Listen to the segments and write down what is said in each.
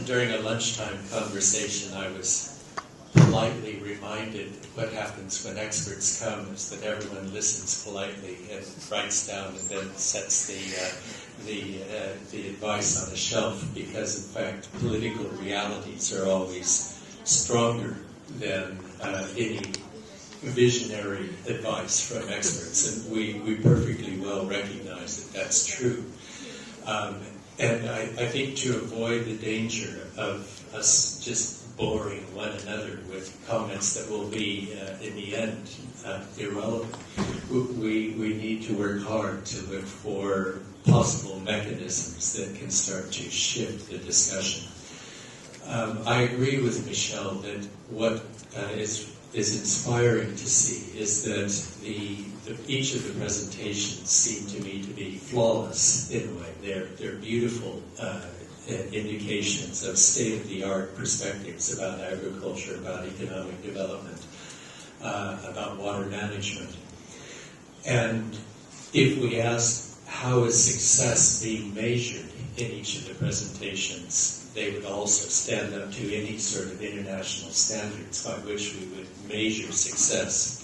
during a lunchtime conversation, I was politely reminded what happens when experts come is that everyone listens politely and writes down and then sets the advice on a shelf, because in fact political realities are always stronger than any visionary advice from experts, and we perfectly well recognize that that's true. And I think to avoid the danger of us just boring one another with comments that will be, in the end, irrelevant, we need to work hard to look for possible mechanisms that can start to shift the discussion. I agree with Michelle that what is inspiring to see is that each of the presentations seem to me to be flawless in a way. They're beautiful indications of state-of-the-art perspectives about agriculture, about economic development, about water management. And if we ask how is success being measured in each of the presentations, they would also stand up to any sort of international standards by which we would measure success.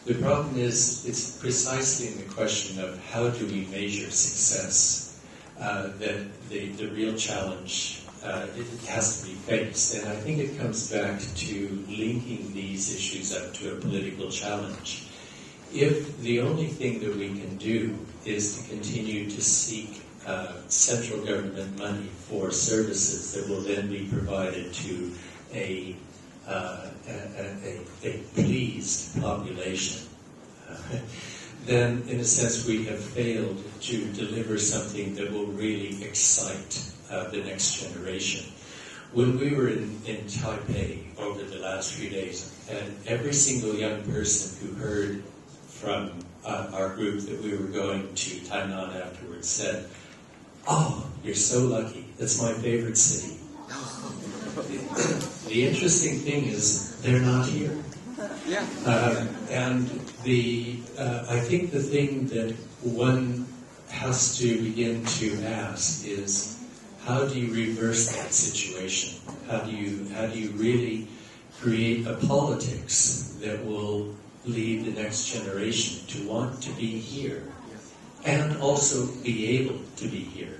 The problem is, it's precisely in the question of how do we measure success that the real challenge it has to be faced. And I think it comes back to linking these issues up to a political challenge. If the only thing that we can do is to continue to seek central government money for services that will then be provided to a pleased population, then in a sense we have failed to deliver something that will really excite the next generation. When we were in Taipei over the last few days, and every single young person who heard from our group that we were going to Tainan afterwards said, "Oh, you're so lucky. That's my favorite city." The interesting thing is, they're not here. Yeah. And I think the thing that one has to begin to ask is, how do you reverse that situation? How do you really create a politics that will lead the next generation to want to be here and also be able to be here?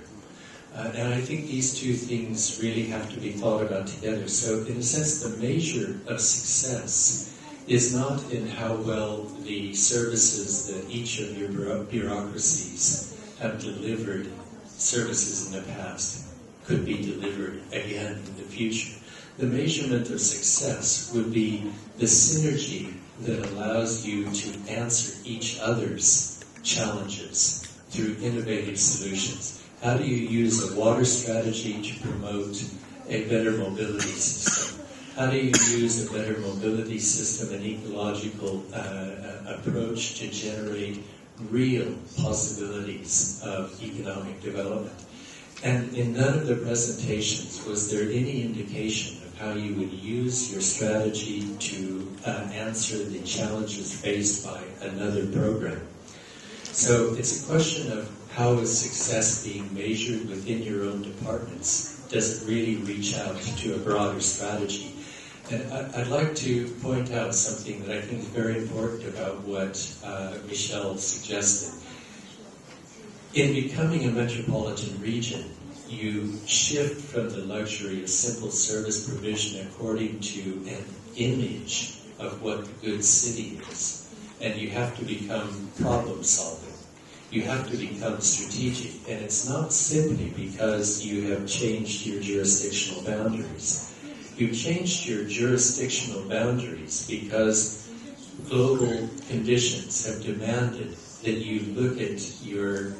And I think these two things really have to be thought about together. So in a sense, the measure of success is not in how well the services that each of your bureaucracies have delivered services in the past could be delivered again in the future. The measurement of success would be the synergy that allows you to answer each other's challenges through innovative solutions. How do you use a water strategy to promote a better mobility system? How do you use a better mobility system and ecological approach to generate real possibilities of economic development? And in none of the presentations was there any indication of how you would use your strategy to answer the challenges faced by another program. So it's a question of how is success being measured within your own departments? Does it really reach out to a broader strategy? And I'd like to point out something that I think is very important about what Michelle suggested. In becoming a metropolitan region, you shift from the luxury of simple service provision according to an image of what the good city is. And you have to become problem solving. You have to become strategic. And it's not simply because you have changed your jurisdictional boundaries. You've changed your jurisdictional boundaries because global conditions have demanded that you look at your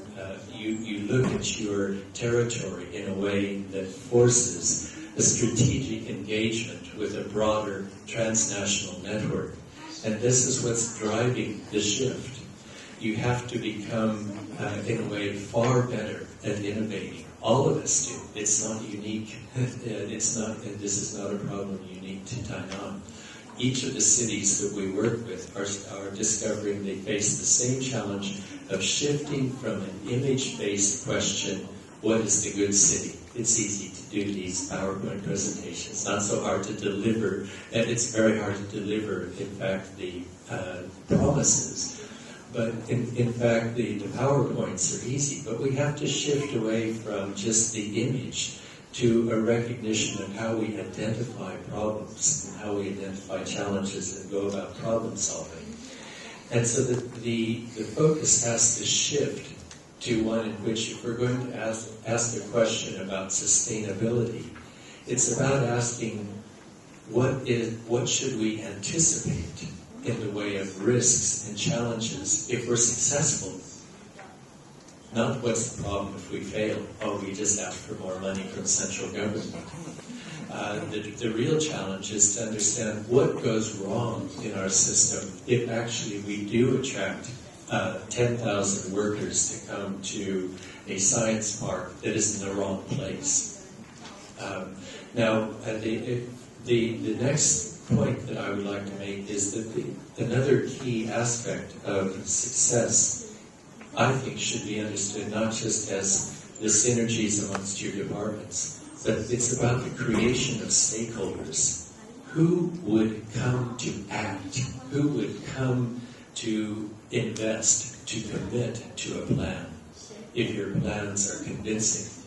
territory in a way that forces a strategic engagement with a broader transnational network. And this is what's driving the shift. You have to become, in a way, far better at innovating. All of us do. It's not unique. This is not a problem unique to Tainan. Each of the cities that we work with are discovering they face the same challenge of shifting from an image-based question what is the good city? It's easy to do these PowerPoint presentations, not so hard to deliver, and it's very hard to deliver, in fact, the promises. But in fact, the PowerPoints are easy, but we have to shift away from just the image to a recognition of how we identify problems and how we identify challenges and go about problem solving. And so the focus has to shift to one in which, if we're going to ask a question about sustainability, it's about asking what should we anticipate in the way of risks and challenges if we're successful. Not what's the problem if we fail. Oh, we just ask for more money from central government. The real challenge is to understand what goes wrong in our system if actually we do attract 10,000 workers to come to a science park that is in the wrong place. Now, the next point that I would like to make is that another key aspect of success, I think, should be understood not just as the synergies amongst your departments, but it's about the creation of stakeholders. Who would come to act? Who would come to invest, to commit to a plan, if your plans are convincing?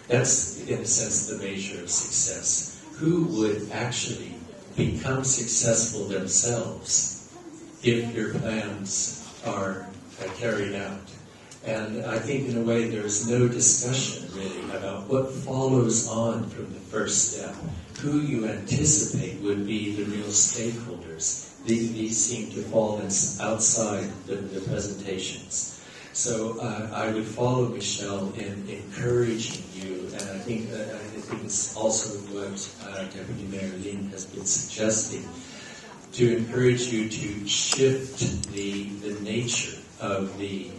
That's, in a sense, the measure of success. Who would actually become successful themselves if your plans are carried out? And I think, in a way, there is no discussion, really, about what follows on from the first step. Who you anticipate would be the real stakeholders. These seem to fall outside the presentations. So I would follow Michelle in encouraging you, and I think it's also what Deputy Mayor Lin has been suggesting, to encourage you to shift the nature of the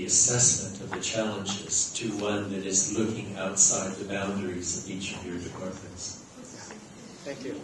assessment of the challenges to one that is looking outside the boundaries of each of your departments. Thank you.